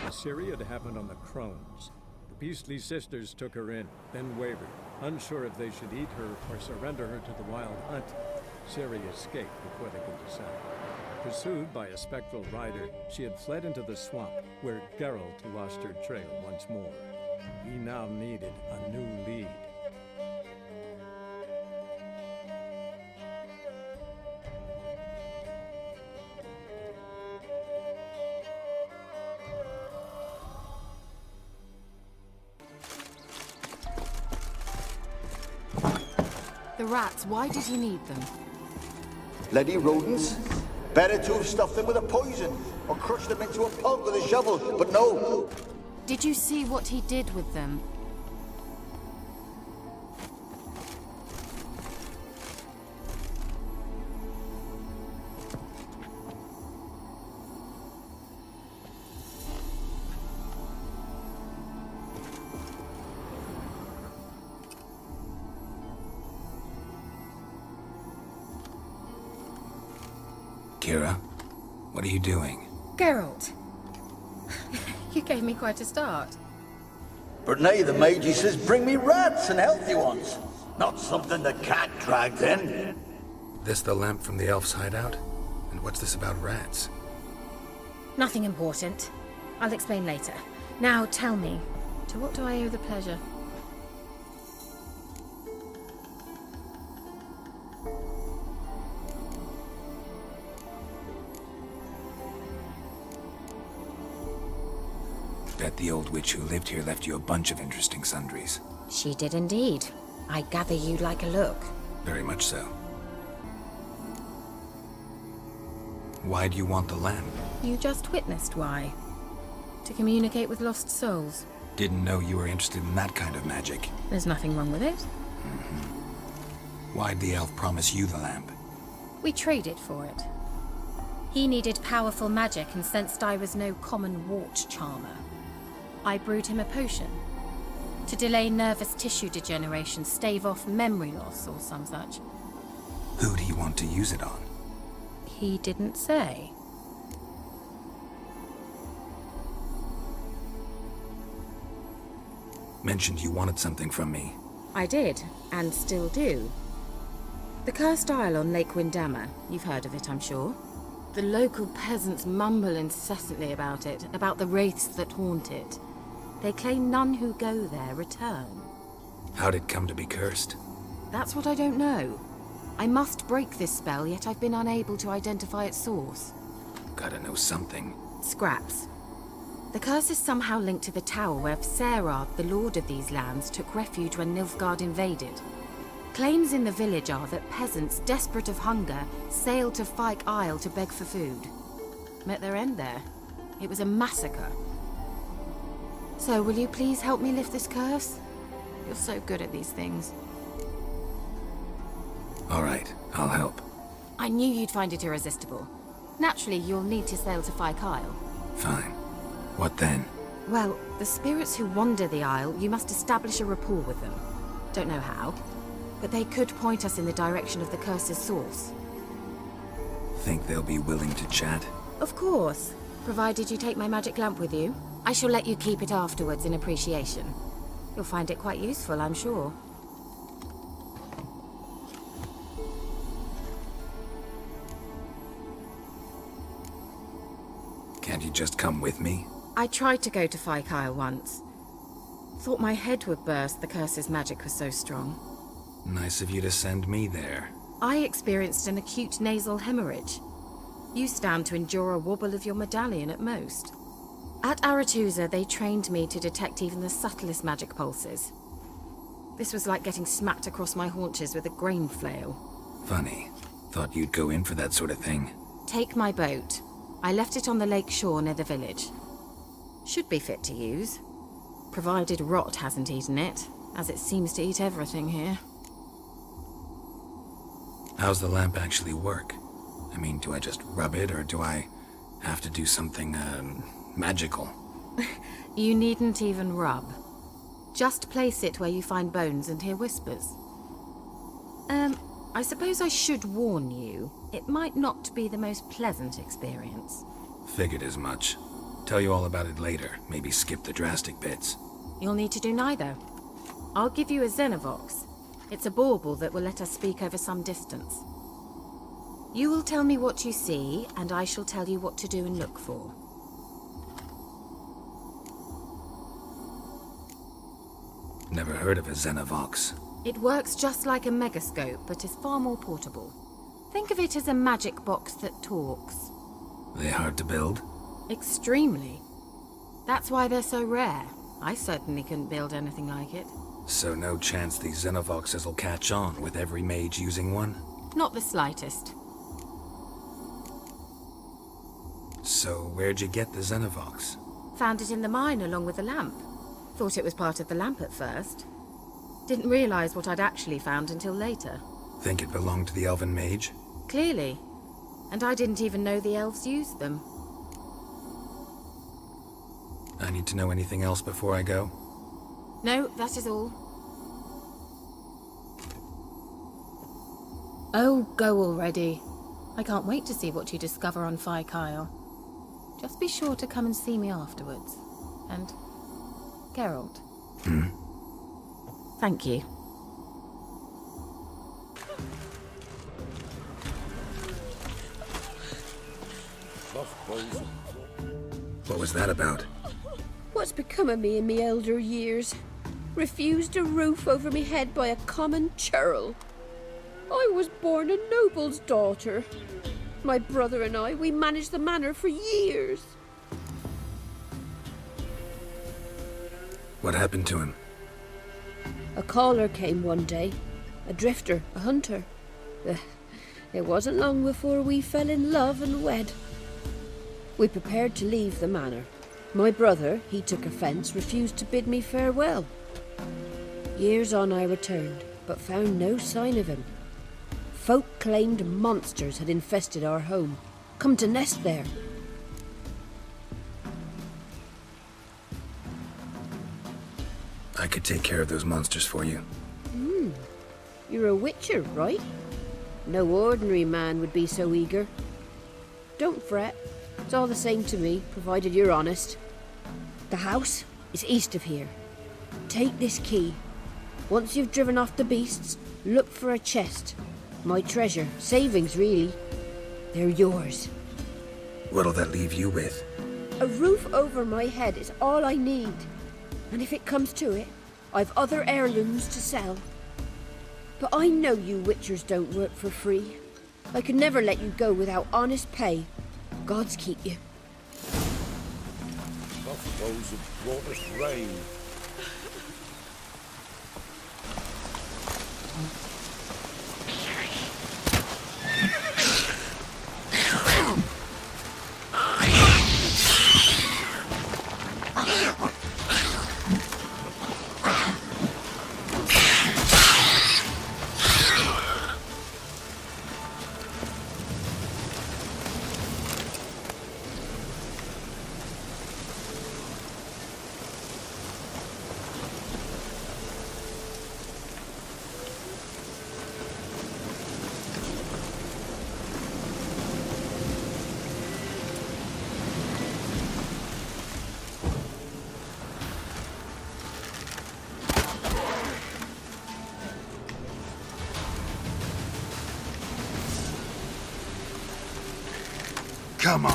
The Ciri had happened on the Crones. The beastly sisters took her in, then wavered, unsure if they should eat her or surrender her to the Wild Hunt. Ciri escaped before they could decide. Pursued by a spectral rider, she had fled into the swamp, where Geralt lost her trail once more. He now needed a new lead. The rats, why did he need them? Bloody rodents. Better to have stuffed them with a poison, or crushed them into a pulp with a shovel, but no. Did you see what he did with them? Keira, what are you doing? Geralt! You gave me quite a start. But now the mage says bring me rats and healthy ones. Not something the cat dragged in. This the lamp from the elf's hideout? And what's this about rats? Nothing important. I'll explain later. Now tell me, to what do I owe the pleasure? Bet the old witch who lived here left you a bunch of interesting sundries. She did indeed. I gather you'd like a look. Very much so. Why do you want the lamp? You just witnessed why. To communicate with lost souls. Didn't know you were interested in that kind of magic. There's nothing wrong with it. Why'd the elf promise you the lamp? We traded for it. He needed powerful magic and sensed I was no common wart charmer. I brewed him a potion. To delay nervous tissue degeneration, stave off memory loss or some such. Who do you want to use it on? He didn't say. Mentioned you wanted something from me. I did, and still do. The Cursed Isle on Lake Windammer. You've heard of it, I'm sure. The local peasants mumble incessantly about it, about the wraiths that haunt it. They claim none who go there return. How'd it come to be cursed? That's what I don't know. I must break this spell, yet I've been unable to identify its source. Gotta know something. Scraps. The curse is somehow linked to the tower where Sarah, the lord of these lands, took refuge when Nilfgaard invaded. Claims in the village are that peasants, desperate of hunger, sailed to Fyke Isle to beg for food. Met their end there. It was a massacre. So, will you please help me lift this curse? You're so good at these things. All right, I'll help. I knew you'd find it irresistible. Naturally, you'll need to sail to Fyke Isle. Fine. What then? Well, the spirits who wander the Isle, you must establish a rapport with them. Don't know how, but they could point us in the direction of the curse's source. Think they'll be willing to chat? Of course, provided you take my magic lamp with you. I shall let you keep it afterwards in appreciation. You'll find it quite useful, I'm sure. Can't you just come with me? I tried to go to Fyke Isle once. Thought my head would burst, the curse's magic was so strong. Nice of you to send me there. I experienced an acute nasal hemorrhage. You stand to endure a wobble of your medallion at most. At Aretusa, they trained me to detect even the subtlest magic pulses. This was like getting smacked across my haunches with a grain flail. Funny. Thought you'd go in for that sort of thing. Take my boat. I left it on the lake shore near the village. Should be fit to use. Provided rot hasn't eaten it, as it seems to eat everything here. How's the lamp actually work? I mean, do I just rub it, or do I have to do something, magical? You needn't even rub. Just place it where you find bones and hear whispers. I suppose I should warn you, it might not be the most pleasant experience. Figured as much. Tell you all about it later. Maybe skip the drastic bits. You'll need to do neither. I'll give you a Xenovox. It's a bauble that will let us speak over some distance. You will tell me what you see, and I shall tell you what to do and look for. Never heard of a Xenovox. It works just like a megascope, but is far more portable. Think of it as a magic box that talks. They hard to build? Extremely. That's why they're so rare. I certainly couldn't build anything like it. So no chance these Xenovoxes will catch on with every mage using one? Not the slightest. So where'd you get the Xenovox? Found it in the mine along with the lamp. Thought it was part of the lamp at first. Didn't realize what I'd actually found until later. Think it belonged to the elven mage? Clearly. And I didn't even know the elves used them. I need to know anything else before I go? No, that is all. Oh, go already. I can't wait to see what you discover on Phi Kyle. Just be sure to come and see me afterwards. And Geralt. Thank you. What was that about? What's become of me in me elder years? Refused a roof over me head by a common churl. I was born a noble's daughter. My brother and I, we managed the manor for years. What happened to him? A caller came one day. A drifter, a hunter. It wasn't long before we fell in love and wed. We prepared to leave the manor. My brother, he took offence, refused to bid me farewell. Years on I returned, but found no sign of him. Folk claimed monsters had infested our home, come to nest there. I could take care of those monsters for you. You're a witcher, right? No ordinary man would be so eager. Don't fret. It's all the same to me, provided you're honest. The house is east of here. Take this key. Once you've driven off the beasts, look for a chest. My treasure, savings really. They're yours. What'll that leave you with? A roof over my head is all I need. And if it comes to it, I've other heirlooms to sell. But I know you witchers don't work for free. I could never let you go without honest pay. Gods keep you. Buffaloes have brought us rain. Come on!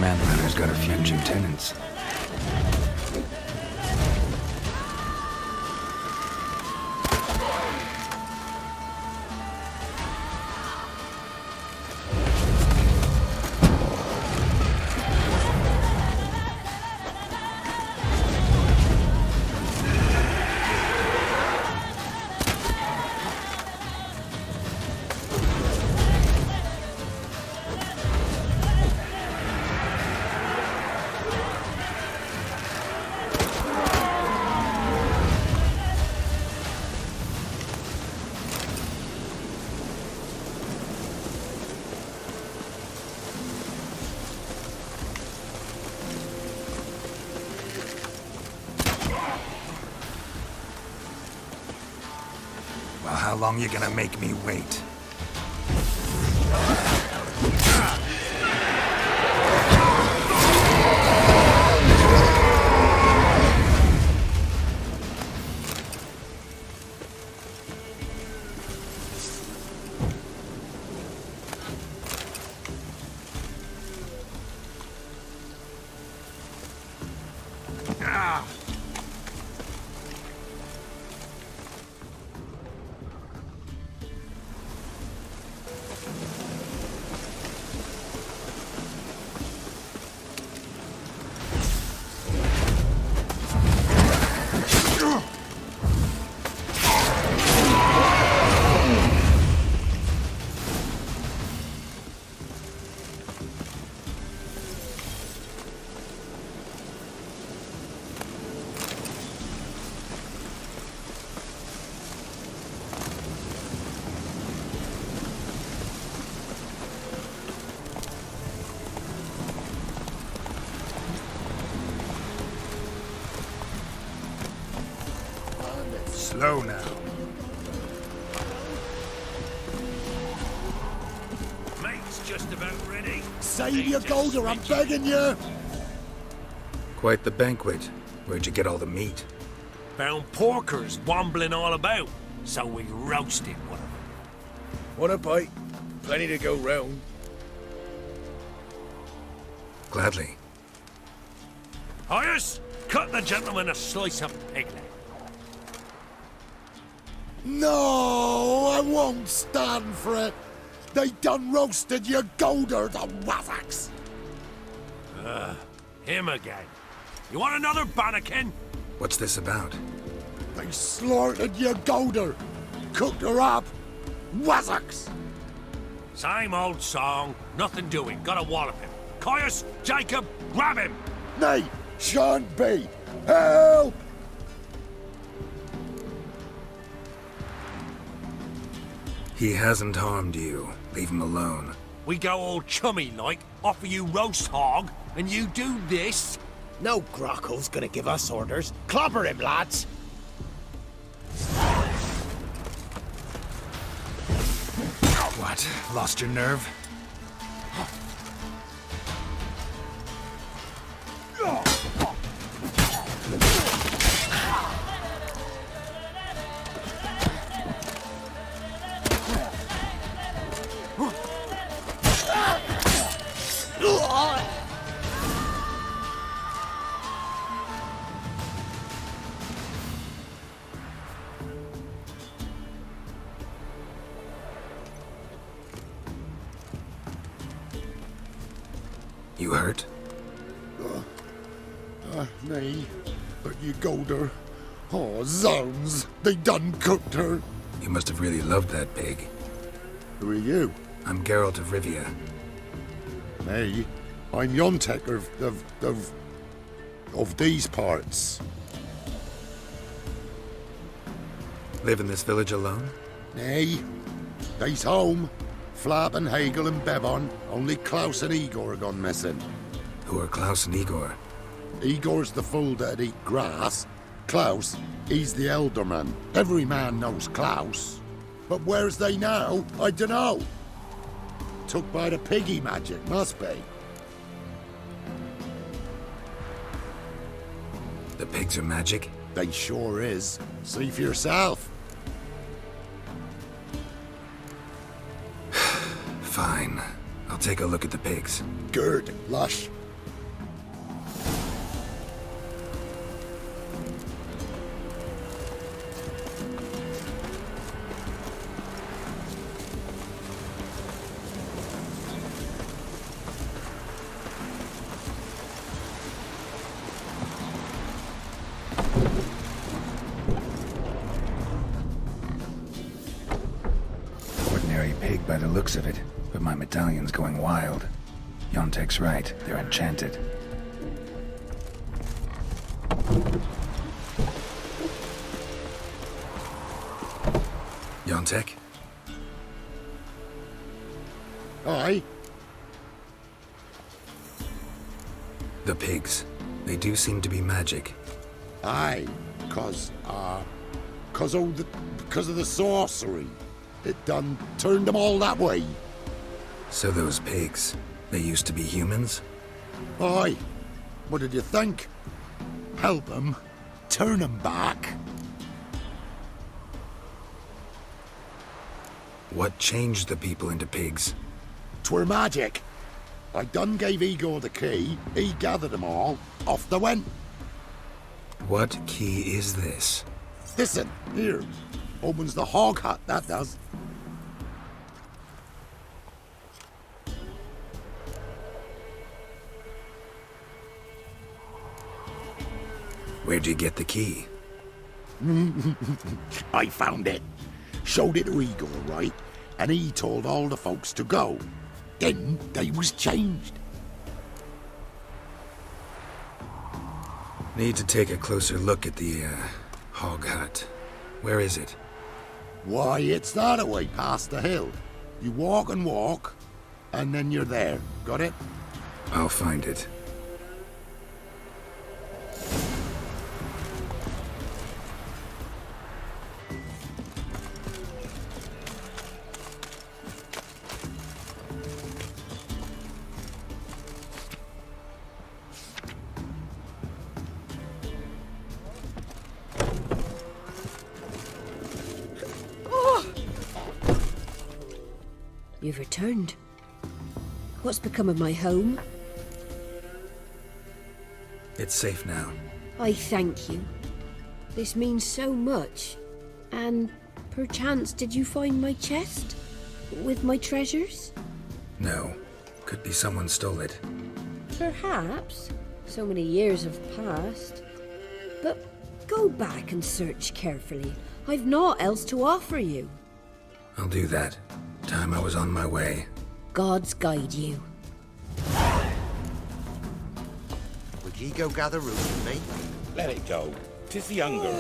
Manhunter's got a few new tenants. how long you gonna make me wait? Slow now. Mate's just about ready. Save your gold or I'm begging you! Quite the banquet. Where'd you get all the meat? Found porkers wombling all about, so we roasted one of them. Want a bite? Plenty to go round. Gladly. Horace, cut the gentleman a slice of pig leg. No, I won't stand for it. They done roasted your golder, the wazzocks. Him again. You want another bannikin? What's this about? They slaughtered your golder, cooked her up, wazzocks. Same old song, nothing doing, gotta wallop him. Caius, Jacob, grab him! Nay, shan't be. Help! He hasn't harmed you. Leave him alone. We go all chummy like, offer you roast hog, and you do this? No grockle's gonna give us orders. Clobber him, lads! What? Lost your nerve? You hurt? Nay, but you golder. Oh, zounds, they done cooked her. You must have really loved that pig. Who are you? I'm Geralt of Rivia. Nay, I'm Yontek of these parts. Live in this village alone? Nay, they's home. Flab and Hagel and Bebon, only Klaus and Igor gone missing. Who are Klaus and Igor? Igor's the fool that'd eat grass. Klaus, he's the elderman. Every man knows Klaus. But where's they now? I dunno. Took by the piggy magic, must be. The pigs are magic? They sure is. See for yourself. Fine. I'll take a look at the pigs. Good, lush. Ordinary pig by the looks of it, but my medallion's going wild. Yontek's right, they're enchanted. Yontek? Aye. The pigs. They do seem to be magic. Aye, 'cause because of the sorcery. It done turned them all that way. So those pigs, they used to be humans? Aye. What did you think? Help them, turn them back. What changed the people into pigs? 'Twere magic. I done gave Igor the key, he gathered them all, off they went. What key is this? Listen, here. Opens the hog hut, that does. Where'd you get the key? I found it. Showed it to Igor, right? And he told all the folks to go. Then they was changed. Need to take a closer look at the, hog hut. Where is it? Why, it's that away past the hill. You walk and walk, and then you're there. Got it? I'll find it. You've returned. What's become of my home? It's safe now. I thank you. This means so much. And perchance did you find my chest? With my treasures? No. Could be someone stole it. Perhaps. So many years have passed. But go back and search carefully. I've naught else to offer you. I'll do that. Time I was on my way. Gods guide you. Would ye go gather root with me? Let it go. 'Tis the hunger.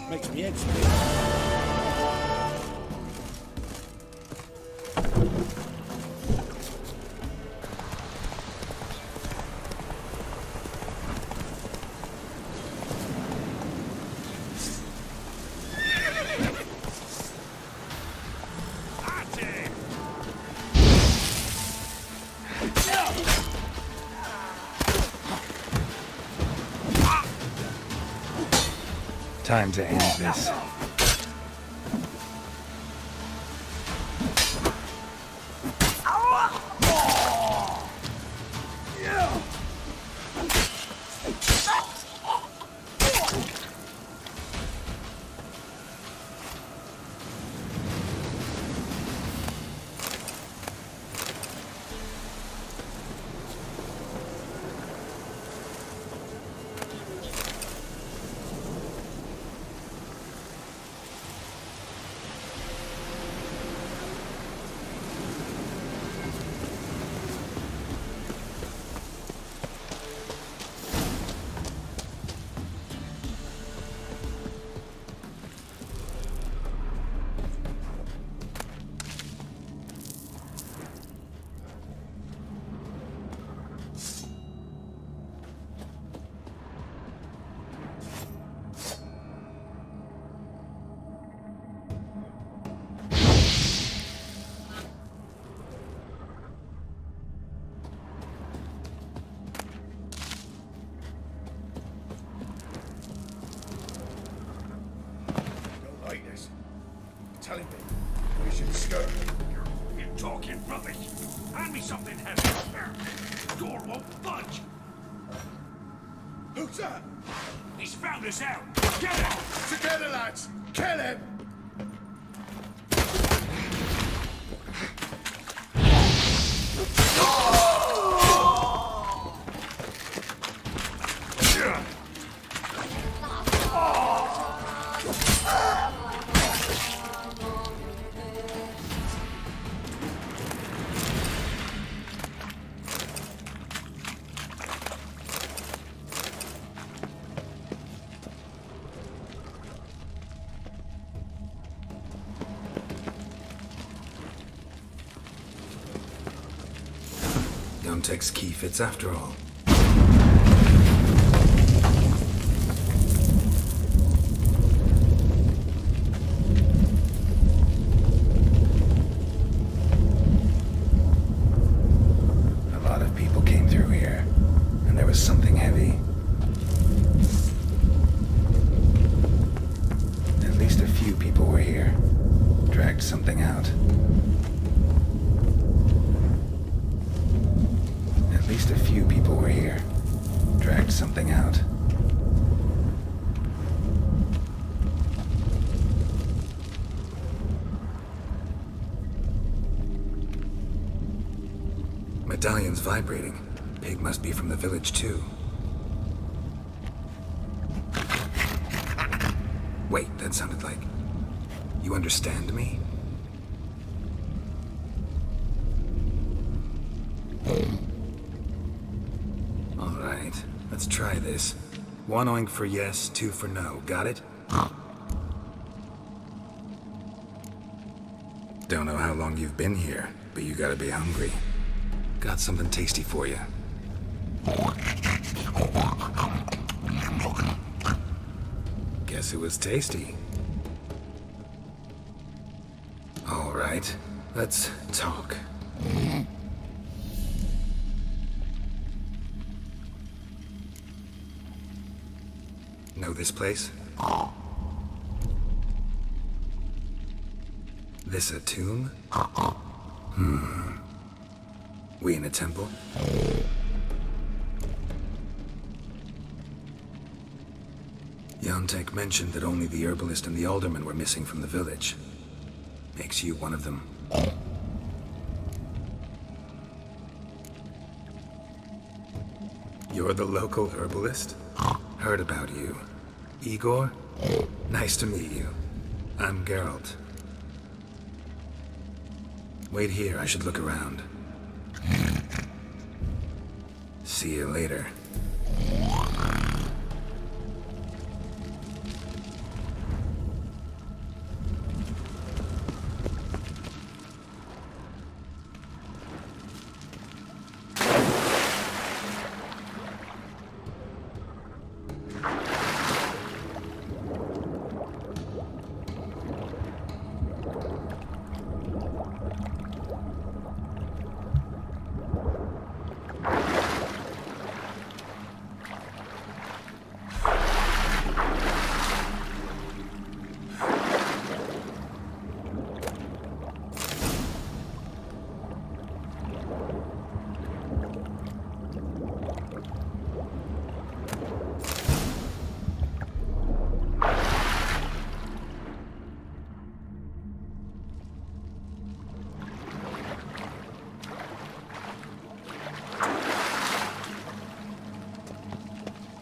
Makes me head spin. Time to end this. Telling me we should skirt. You're talking rubbish. Hand me something heavy. The door won't budge. Who's that? He's found us out. Get him! Together, lads! Kill him! Don't-Tex key fits after all. was something heavy. At least a few people were here. Dragged something out. At least a few people were here. Dragged something out. Medallion's vibrating. Pig must be from the village, too. Wait, that sounded like... You understand me? All right, let's try this. 1 oink for yes, 2 for no. Got it? Don't know how long you've been here, but you gotta be hungry. Got something tasty for you. Guess it was tasty. All right, let's talk. Know this place? This a tomb? We in a temple? Yontek mentioned that only the herbalist and the alderman were missing from the village. Makes you one of them. You're the local herbalist? Heard about you. Igor? Nice to meet you. I'm Geralt. Wait here, I should look around. See you later.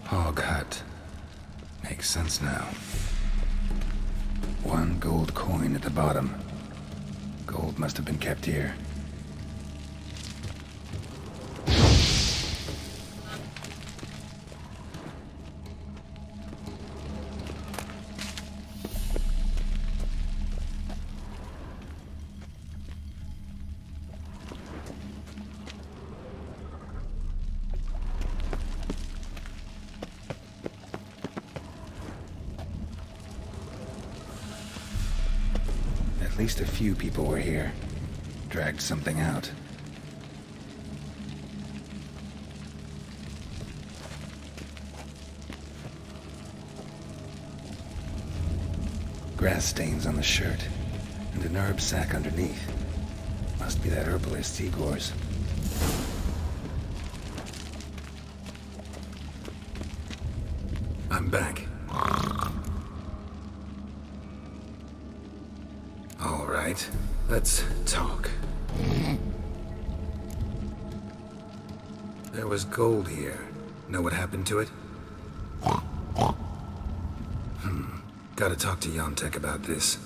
Hog hut. Makes sense now. 1 gold coin at the bottom. Gold must have been kept here. At least a few people were here. Dragged something out. Grass stains on the shirt, and an herb sack underneath. Must be that herbalist Igor's. I'm back. All right, let's talk. There was gold here. Know what happened to it? Gotta talk to Yontek about this.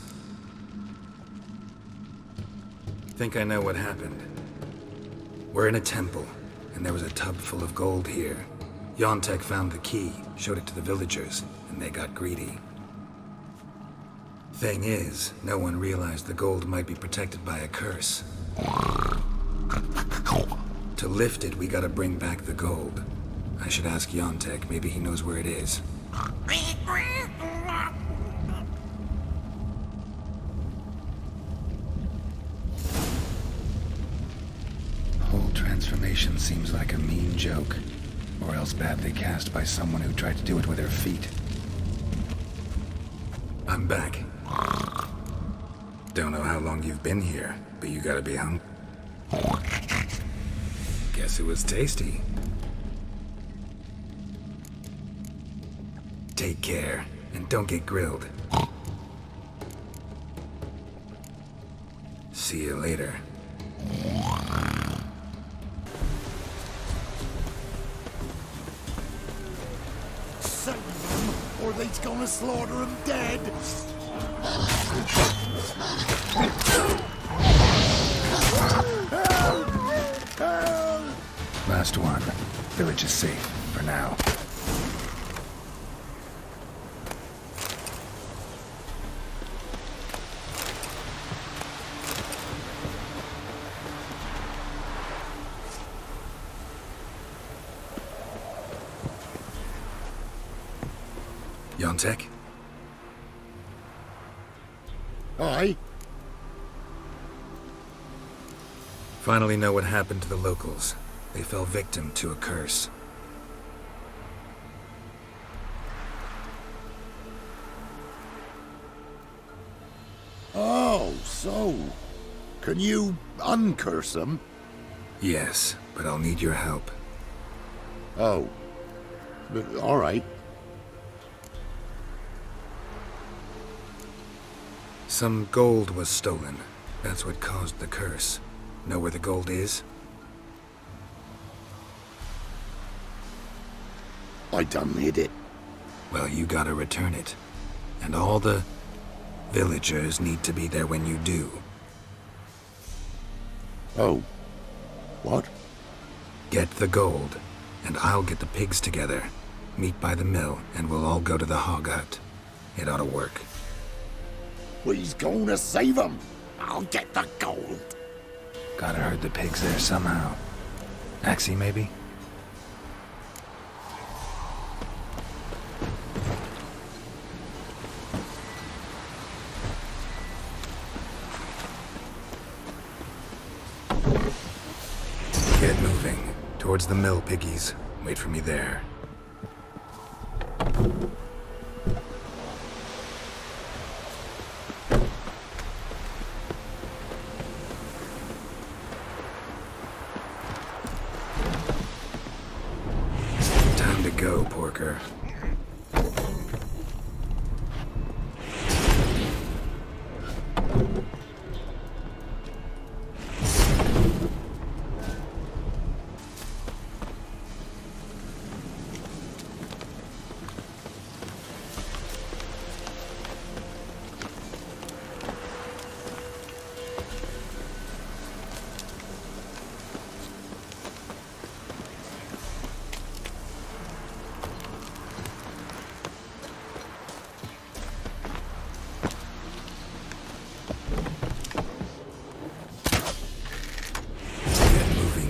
Think I know what happened. We're in a temple, and there was a tub full of gold here. Yontek found the key, showed it to the villagers, and they got greedy. Thing is, no one realized the gold might be protected by a curse. To lift it, we gotta bring back the gold. I should ask Yontek, maybe he knows where it is. Whole transformation seems like a mean joke. Or else badly cast by someone who tried to do it with her feet. I'm back. Don't know how long you've been here, but you gotta be hungry. Guess it was tasty. Take care, and don't get grilled. See you later. Save them, or they's gonna slaughter them dead. Last one. Village is safe, for now. Yontek? Aye? Finally know what happened to the locals. They fell victim to a curse. Oh, so... Can you uncurse them? Yes, but I'll need your help. Oh. All right. Some gold was stolen. That's what caused the curse. Know where the gold is? I done hid it. Well, you gotta return it. And all the villagers need to be there when you do. Oh. What? Get the gold, and I'll get the pigs together. Meet by the mill, and we'll all go to the hog hut. It ought to work. We's gonna save them. I'll get the gold. Gotta herd the pigs there somehow. Axie, maybe? Get moving. Towards the mill, piggies. Wait for me there. Time to go, Porker.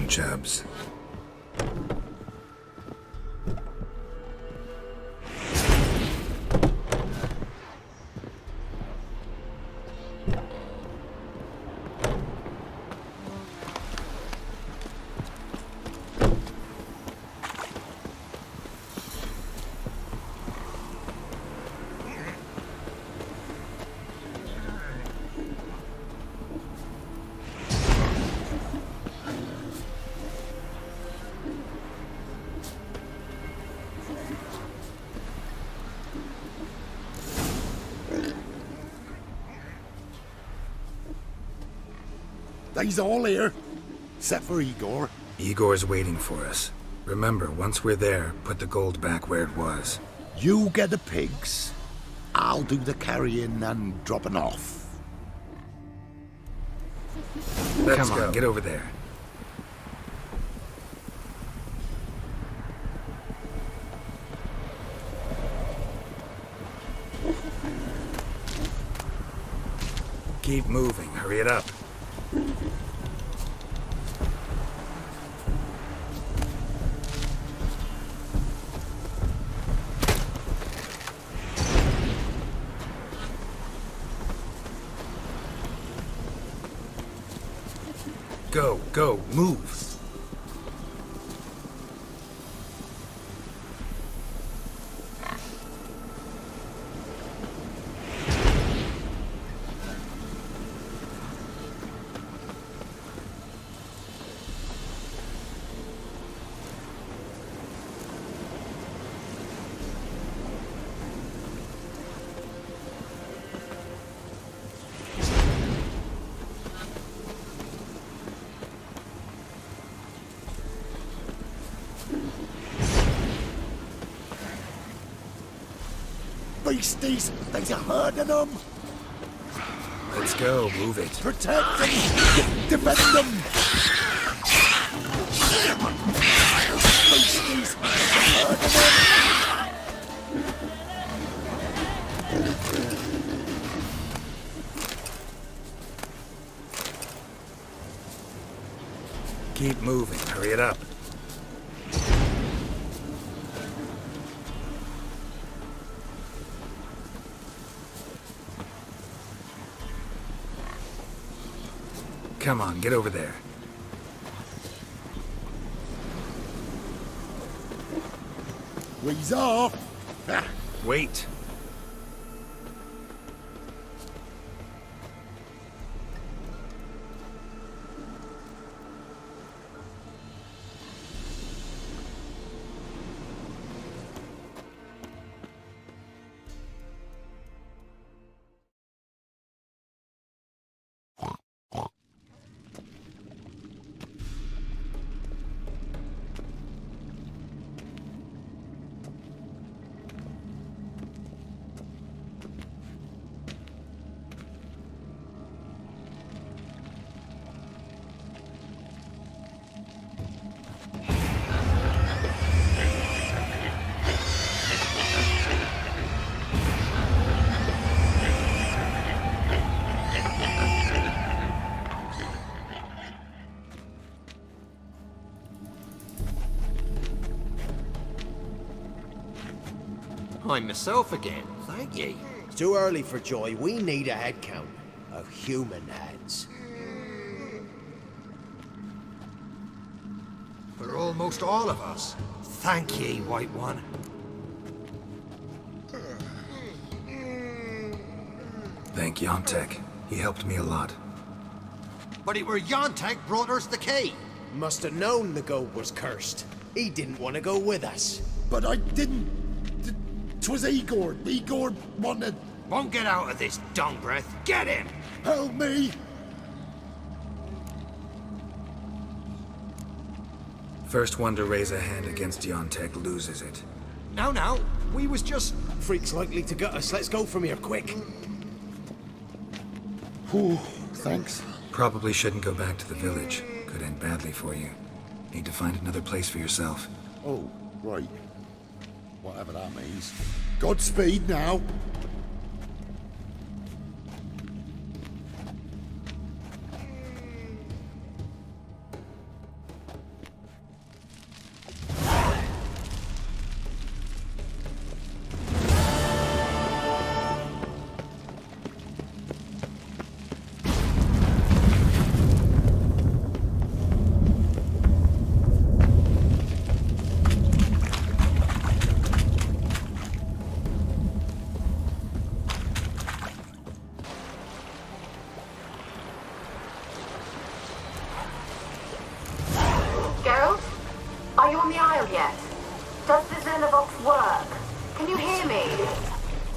Chubs. They's all here, except for Igor. Igor's waiting for us. Remember, once we're there, put the gold back where it was. You get the pigs. I'll do the carrying and dropping off. Come on, get over there. Keep moving, hurry it up. Go, move. Beasties! There's a herd of them! Let's go, move it. Protect them! Defend them! Beasties! There's a herd of them! Keep moving, hurry it up. Come on, get over there. We's off! Ah, Wait. I'm myself again, thank ye. It's too early for joy. We need a head count of human heads. For almost all of us. Thank ye, White One. Thank Yontek. He helped me a lot. But it were Yontek brought us the key. Must have known the goat was cursed. He didn't want to go with us. but I didn't... 'Twas Igor. Igor wanted... Won't get out of this dung breath. Get him! Help me! First one to raise a hand against Yontek loses it. Now, we was just... Freak's likely to gut us. Let's go from here, quick. Whew, thanks. Probably shouldn't go back to the village. Could end badly for you. Need to find another place for yourself. Oh, right. Whatever that means. Godspeed now.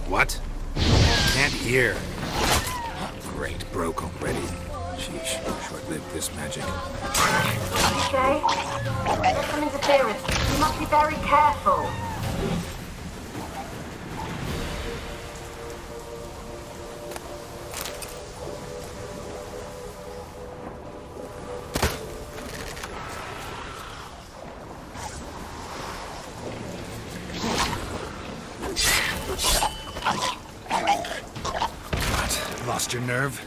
What? Can't hear. Great, broke already. Sheesh, short-lived this magic. Okay. There's some interference. You must be very careful. Lost your nerve?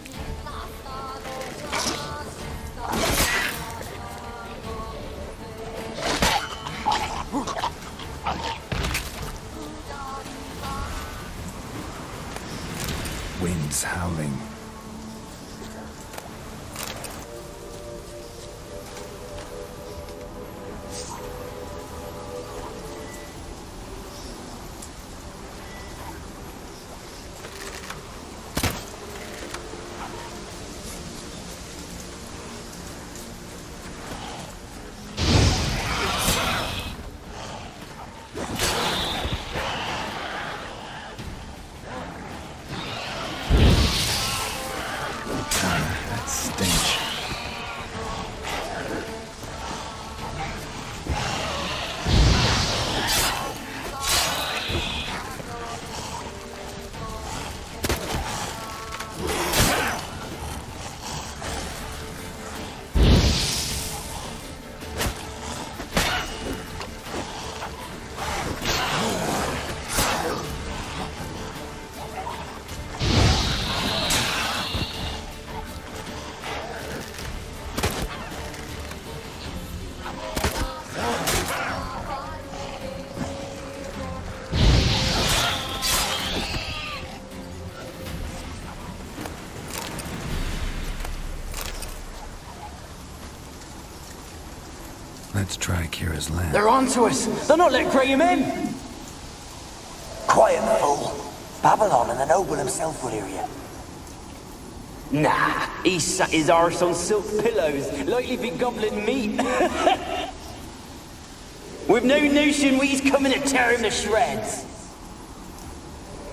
Winds howling. Let's try Keira's land. They're onto us! They're not letting Graham in! Quiet, fool. Babylon and the noble himself will hear you. Nah, he sat his arse on silk pillows, like he'd be gobbling meat. With no notion we's coming to tear him to shreds.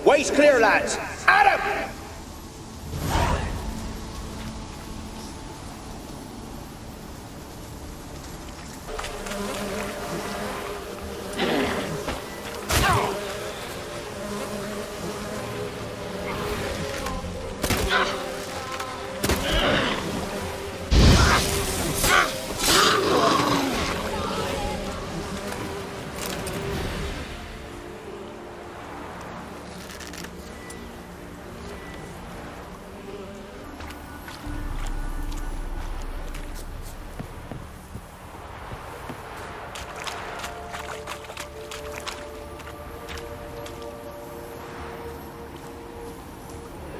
Way's clear, lads. Adam!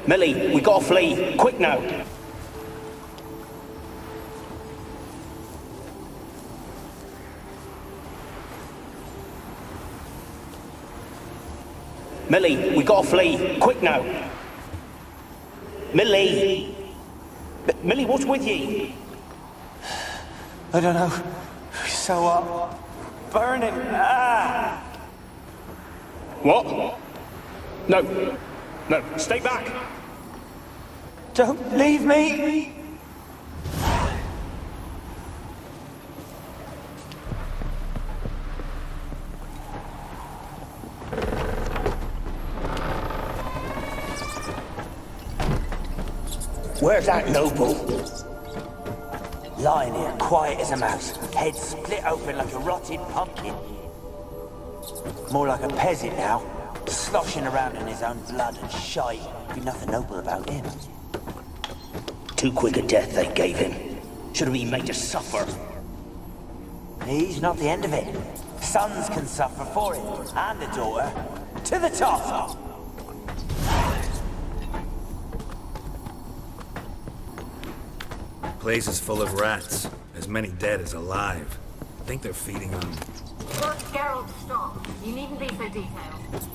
Millie, we gotta flee. Quick now. Millie, we gotta flee. Quick now. Millie! Millie, what's with you? I don't know. So what? Burning. Ah! What? No. No, stay back. Don't leave me! Where's that noble? Lying here, quiet as a mouse, head split open like a rotted pumpkin. More like a peasant now, sloshing around in his own blood and shite. Be nothing noble about him. Too quick a death they gave him. Should have been made to suffer. He's not the end of it. Sons can suffer for it, and a daughter. To the top! Place is full of rats. As many dead as alive. I think they're feeding on... Lord Geralt, stop. You needn't be so detailed.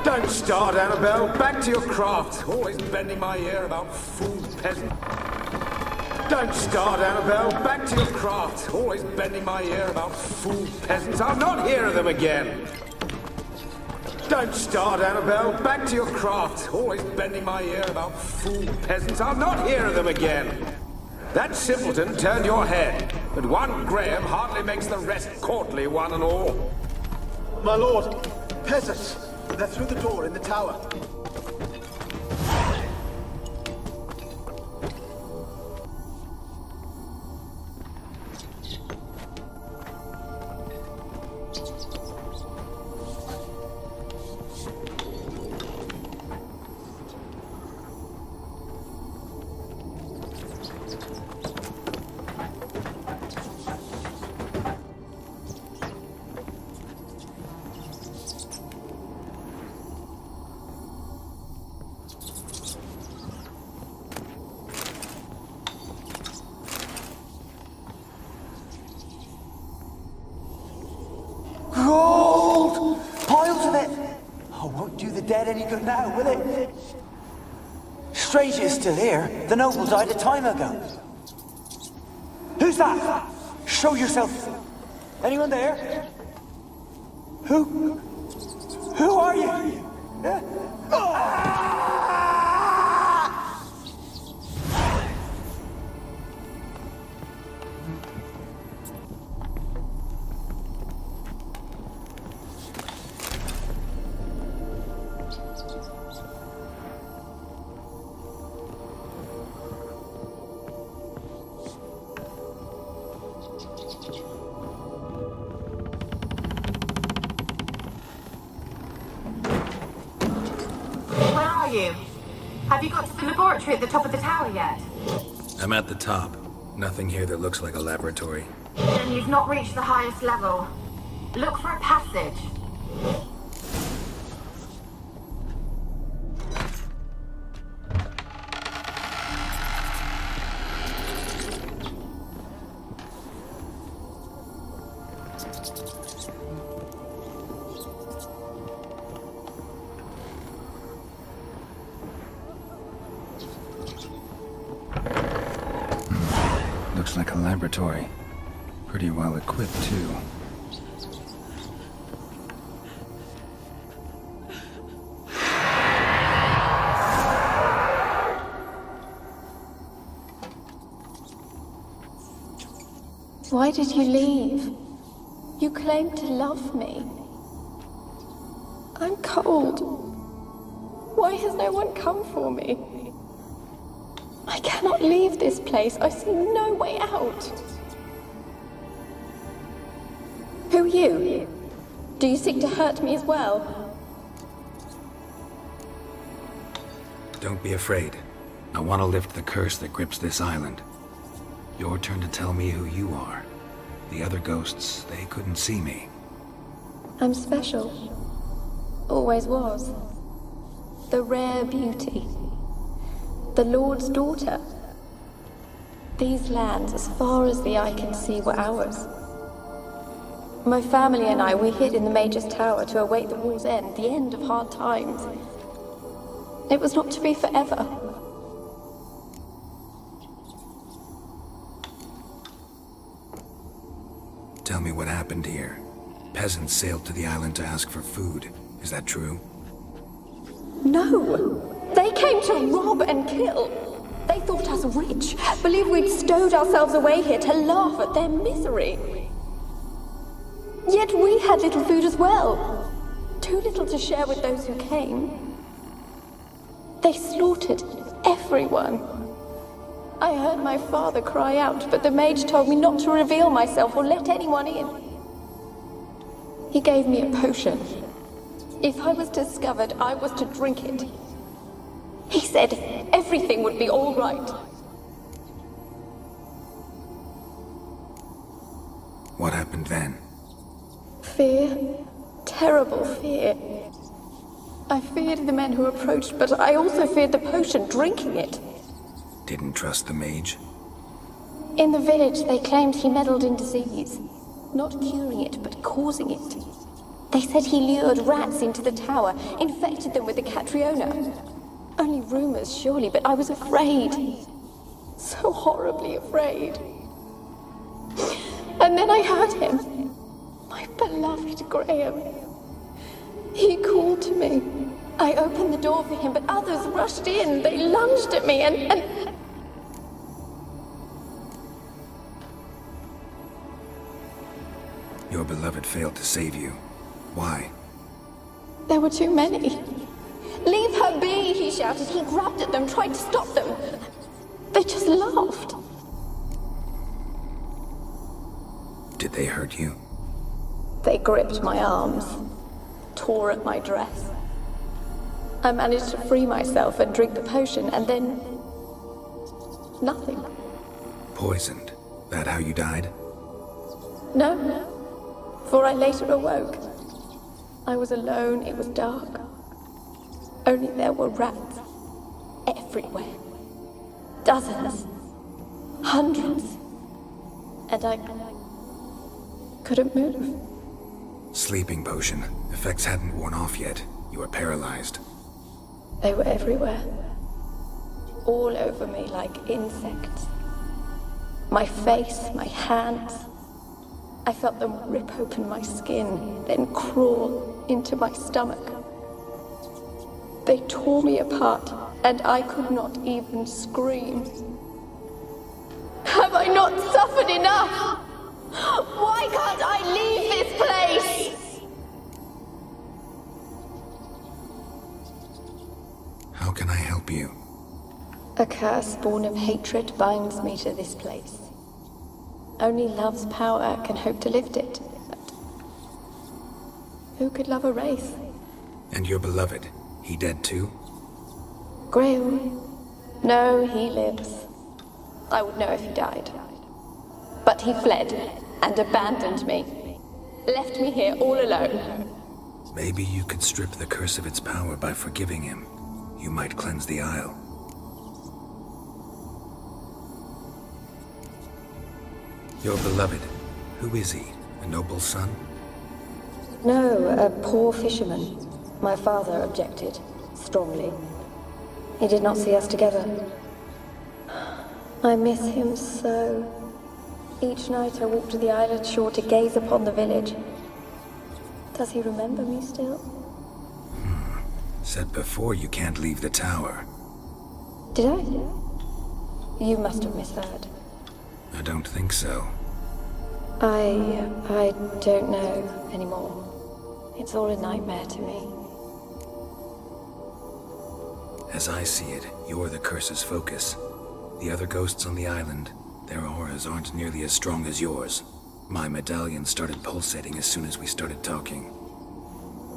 Don't start, Annabelle. Back to your craft. Always bending my ear about fool peasant. Don't start, Annabelle. Back to your craft. Always bending my ear about fool peasants. I'll not hear of them again. Don't start, Annabelle. Back to your craft. Always bending my ear about fool peasants. I'll not hear of them again. That simpleton turned your head, but one Graham hardly makes the rest courtly, one and all. My lord, peasants. They're through the door in the tower. Gold! Piles of it! Oh, won't do the dead any good now, will it? Strange it's still here. The noble died a time ago. Who's that? Show yourself. Anyone there? Who? Who are you? Where are you? Have you got to the laboratory at the top of the tower yet? I'm at the top. Nothing here that looks like a laboratory. Then you've not reached the highest level. Look for a passage. Looks like a laboratory. Pretty well equipped, too. Why did you leave? You claimed to love me. I'm cold. Why has no one come for me? I cannot leave this place. I see no way out. Who are you? Do you seek to hurt me as well? Don't be afraid. I want to lift the curse that grips this island. Your turn to tell me who you are. The other ghosts, they couldn't see me. I'm special. Always was. The rare beauty. The Lord's daughter. These lands, as far as the eye can see, were ours. My family and I, we hid in the Major's Tower to await the war's end, the end of hard times. It was not to be forever. Tell me what happened here. Peasants sailed to the island to ask for food. Is that true? No! They came to rob and kill. They thought us rich, believed we'd stowed ourselves away here to laugh at their misery. Yet we had little food as well. Too little to share with those who came. They slaughtered everyone. I heard my father cry out, but the mage told me not to reveal myself or let anyone in. He gave me a potion. If I was discovered, I was to drink it. He said everything would be all right. What happened then? Fear. Terrible fear. I feared the men who approached, but I also feared the potion, drinking it. Didn't trust the mage? In the village, they claimed he meddled in disease. Not curing it, but causing it. They said he lured rats into the tower, infected them with the Catriona. Only rumors, surely, but I was afraid. So horribly afraid. And then I heard him. My beloved Graham. He called to me. I opened the door for him, but others rushed in. They lunged at me and... Your beloved failed to save you. Why? There were too many. Leave her be, he shouted. He grabbed at them, tried to stop them. They just laughed. Did they hurt you? They gripped my arms, tore at my dress. I managed to free myself and drink the potion, and then... nothing. Poisoned? That how you died? No, for I later awoke. I was alone, it was dark. Only there were rats everywhere. Dozens. Hundreds. And I couldn't move. Sleeping potion. Effects hadn't worn off yet. You were paralyzed. They were everywhere. All over me like insects. My face, my hands. I felt them rip open my skin, then crawl into my stomach. They tore me apart, and I could not even scream. Have I not suffered enough? Why can't I leave this place? How can I help you? A curse born of hatred binds me to this place. Only love's power can hope to lift it. But who could love a wraith? And your beloved, he dead too? Graham? No, he lives. I would know if he died. But he fled and abandoned me. Left me here all alone. Maybe you could strip the curse of its power by forgiving him. You might cleanse the Isle. Your beloved, who is he? A noble son? No, a poor fisherman. My father objected, strongly. He did not see us together. I miss him so. Each night I walk to the island shore to gaze upon the village. Does he remember me still? Said before you can't leave the tower. Did I? You must have misheard. I don't think so. I don't know anymore. It's all a nightmare to me. As I see it, you're the curse's focus. The other ghosts on the island, their auras aren't nearly as strong as yours. My medallion started pulsating as soon as we started talking.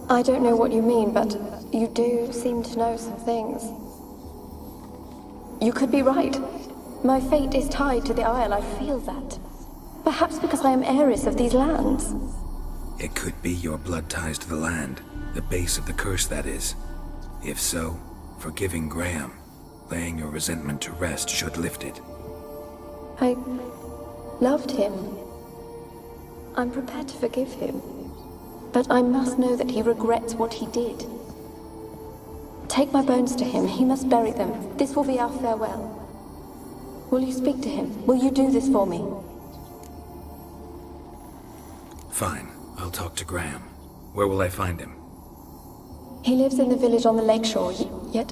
I don't know what you mean, but you do seem to know some things. You could be right. My fate is tied to the Isle, I feel that. Perhaps because I am heiress of these lands. It could be your blood ties to the land, the base of the curse, that is. If so, forgiving Graham, laying your resentment to rest should lift it. I loved him. I'm prepared to forgive him. But I must know that he regrets what he did. Take my bones to him. He must bury them. This will be our farewell. Will you speak to him? Will you do this for me? Fine. I'll talk to Graham. Where will I find him? He lives in the village on the lakeshore, yet...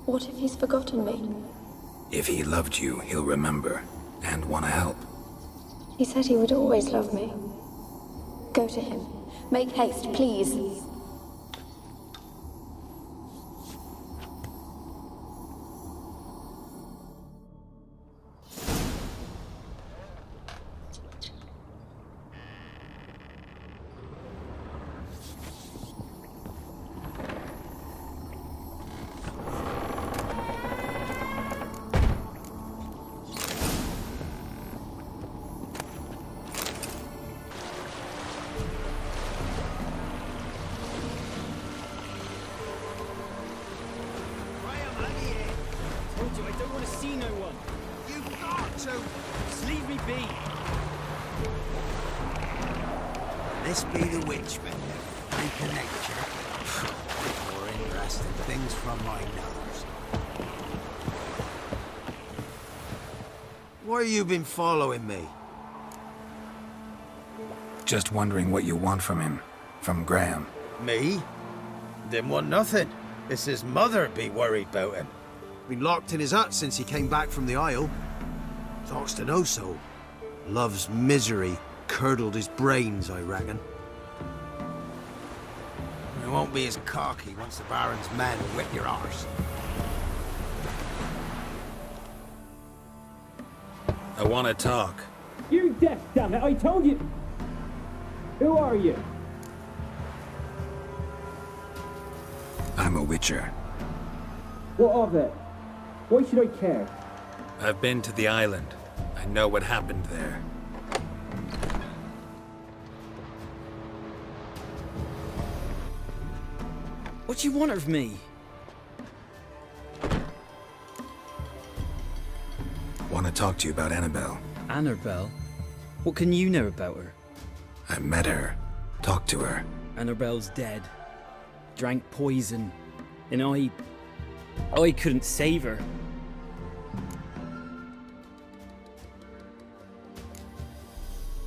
What if he's forgotten me? If he loved you, he'll remember, and want to help. He said he would always love me. Go to him. Make haste, please. This be the witch bender. Make a nature. More interesting things from my nose. Why you been following me? Just wondering what you want from him. From Graham. Me? Didn't want nothing. It's his mother be worried about him. Been locked in his hut since he came back from the Isle. Talks to no soul. Love's misery curdled his brains, I reckon. He won't be as cocky once the Baron's men whip your arse. I want to talk. You're deaf, damn it! I told you! Who are you? I'm a witcher. What of it? Why should I care? I've been to the island. I know what happened there. What do you want of me? Want to talk to you about Annabelle. Annabelle? What can you know about her? I met her. Talked to her. Annabelle's dead. Drank poison. And I couldn't save her.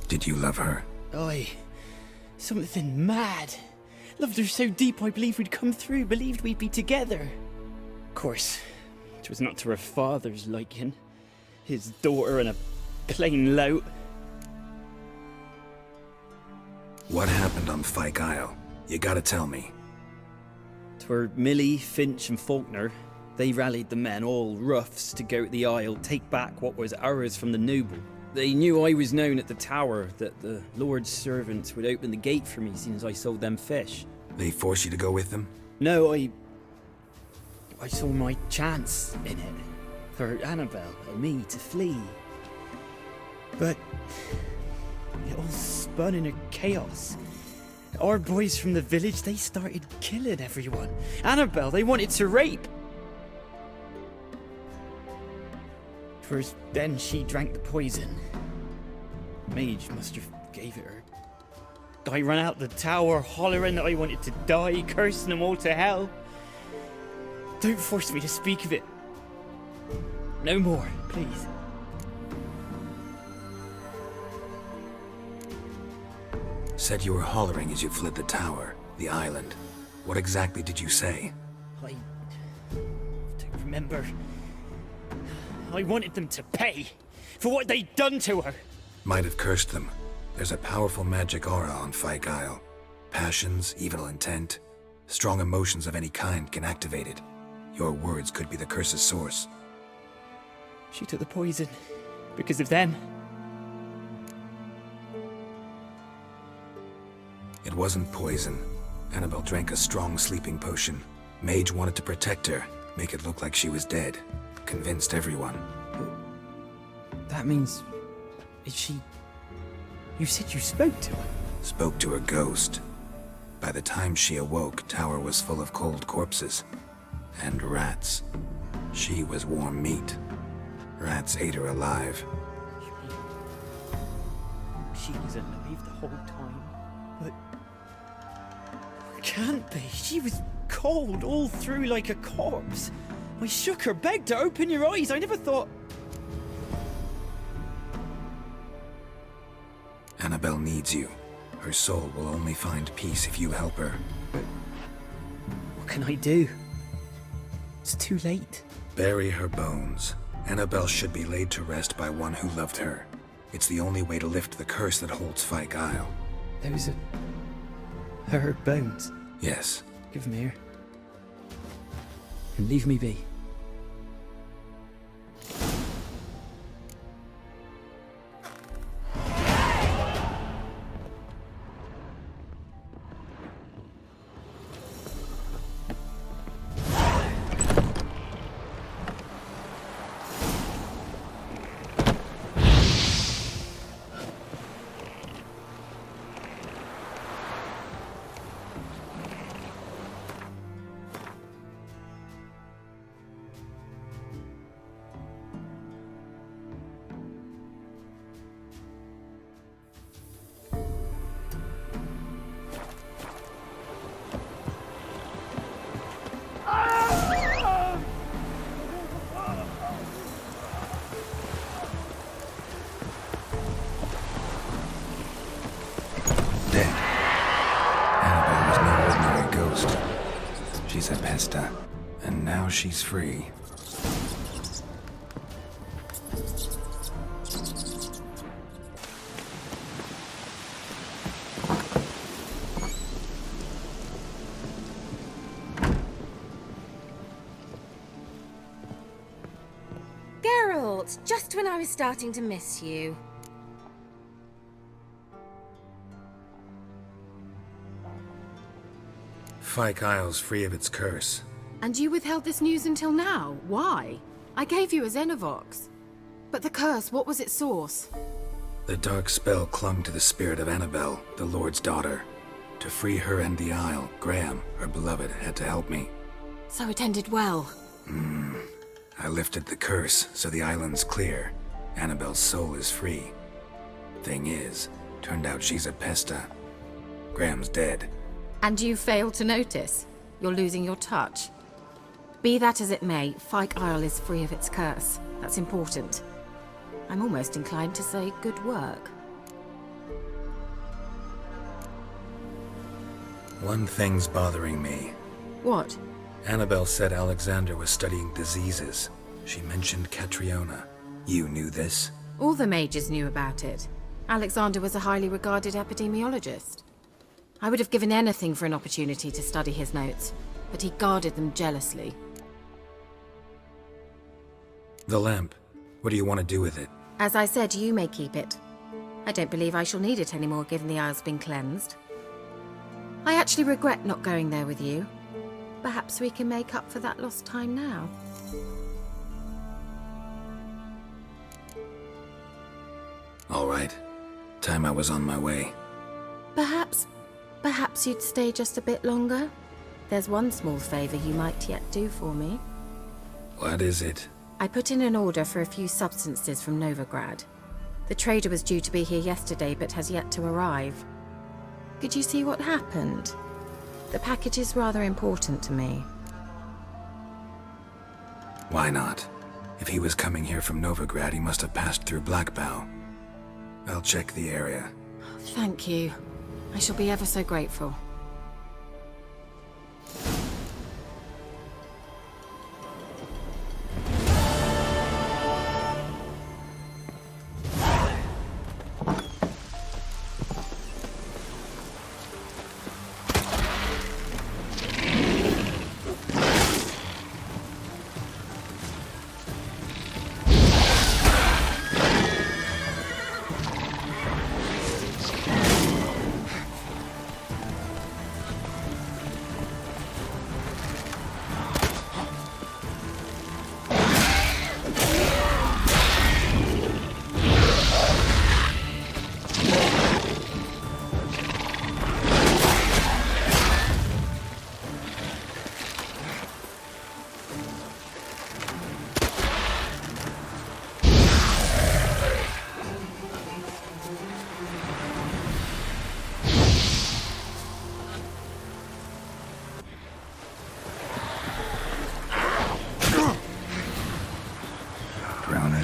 Did you love her? Something mad. Loved her so deep I believed we'd come through, believed we'd be together. Of course, it was not to her father's liking. His daughter and a plain lout. What happened on Fyke Isle? You gotta tell me. 'Twere Millie, Finch and Faulkner. They rallied the men, all roughs, to go to the Isle, take back what was ours from the noble. They knew I was known at the tower, that the Lord's servants would open the gate for me seeing as I sold them fish. They forced you to go with them? No, I saw my chance in it. for Annabelle and me to flee. But it all spun into chaos. Our boys from the village, they started killing everyone. Annabelle, they wanted to rape. First, then she drank the poison. Mage must have gave it her. I ran out the tower hollering that I wanted to die, cursing them all to hell. Don't force me to speak of it. No more, please. Said you were hollering as you fled the tower, the island. What exactly did you say? I don't remember. I wanted them to pay for what they'd done to her. Might have cursed them. There's a powerful magic aura on Fyke Isle. Passions, evil intent, strong emotions of any kind can activate it. Your words could be the curse's source. She took the poison because of them. It wasn't poison. Annabelle drank a strong sleeping potion. Mage wanted to protect her, make it look like she was dead. Convinced everyone. That means... is she... You said you spoke to her? Spoke to her ghost. By the time she awoke, Tower was full of cold corpses. And rats. She was warm meat. Rats ate her alive. She was alive the whole time, but... Can't be. She was cold all through like a corpse. I shook her, begged her, open your eyes. I never thought... Annabelle needs you. Her soul will only find peace if you help her. What can I do? It's too late. Bury her bones. Annabelle should be laid to rest by one who loved her. It's the only way to lift the curse that holds Fyke Isle. Those are... her bones? Yes. Give them here. And leave me be. She's a pesta, and now she's free. Geralt, just when I was starting to miss you. Fyke Isle's free of its curse. And you withheld this news until now? Why? I gave you a Xenovox. But the curse, what was its source? The dark spell clung to the spirit of Annabelle, the Lord's daughter. To free her and the Isle, Graham, her beloved, had to help me. So it ended well. I lifted the curse, so the island's clear. Annabelle's soul is free. Thing is, turned out she's a pesta. Graham's dead. And you failed to notice? You're losing your touch. Be that as it may, Fyke Isle is free of its curse. That's important. I'm almost inclined to say good work. One thing's bothering me. What? Annabelle said Alexander was studying diseases. She mentioned Catriona. You knew this? All the mages knew about it. Alexander was a highly regarded epidemiologist. I would have given anything for an opportunity to study his notes, but he guarded them jealously. The lamp. What do you want to do with it? As I said, you may keep it. I don't believe I shall need it anymore, given the Isle's been cleansed. I actually regret not going there with you. Perhaps we can make up for that lost time now. All right. Time I was on my way. Perhaps you'd stay just a bit longer? There's one small favor you might yet do for me. What is it? I put in an order for a few substances from Novigrad. The trader was due to be here yesterday, but has yet to arrive. Could you see what happened? The package is rather important to me. Why not? If he was coming here from Novigrad, he must have passed through Blackbow. I'll check the area. Thank you. I shall be ever so grateful.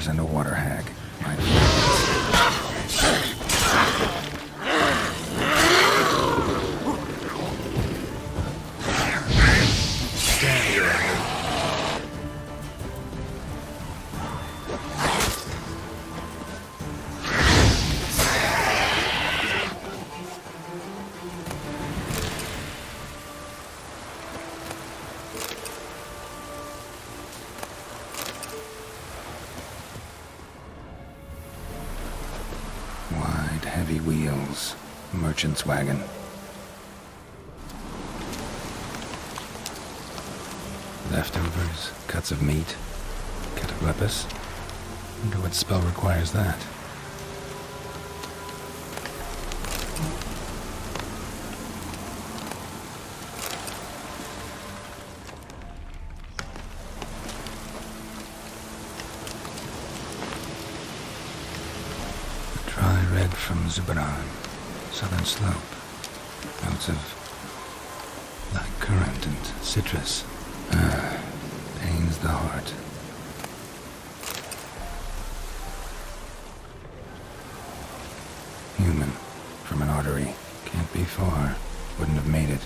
And a water hag. Heavy wheels. Merchant's wagon. Leftovers, cuts of meat, cataplepis. Wonder what spell requires that. Red from Zubaran, southern slope. Notes of black currant and citrus. Pains the heart. Human, from an artery. Can't be far. Wouldn't have made it.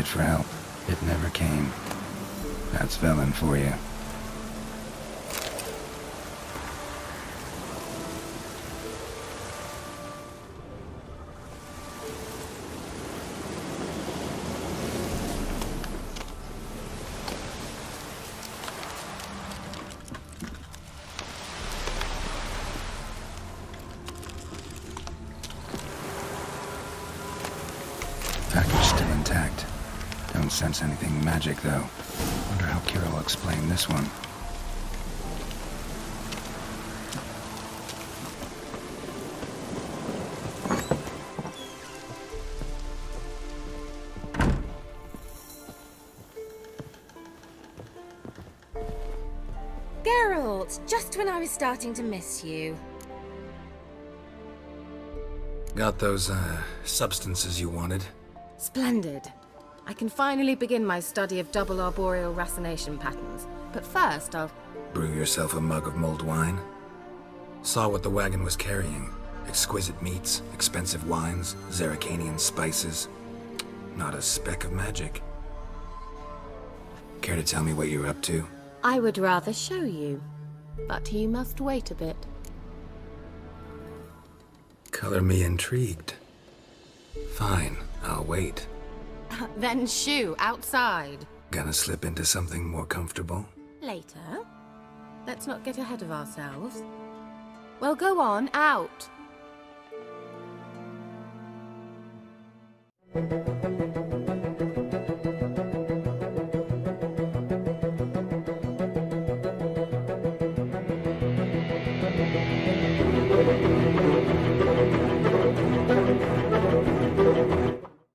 For help. It never came. That's Velen for you. Package still intact. Don't sense anything magic, though. Wonder how Keira will explain this one. Geralt, just when I was starting to miss you. Got those, substances you wanted? Splendid. I can finally begin my study of double arboreal racination patterns. But first, I'll... Brew yourself a mug of mulled wine? Saw what the wagon was carrying. Exquisite meats, expensive wines, Zerrikanian spices. Not a speck of magic. Care to tell me what you're up to? I would rather show you, but you must wait a bit. Color me intrigued. Fine, I'll wait. Then shoo, outside. Gonna slip into something more comfortable? Later. Let's not get ahead of ourselves. Well, go on, out.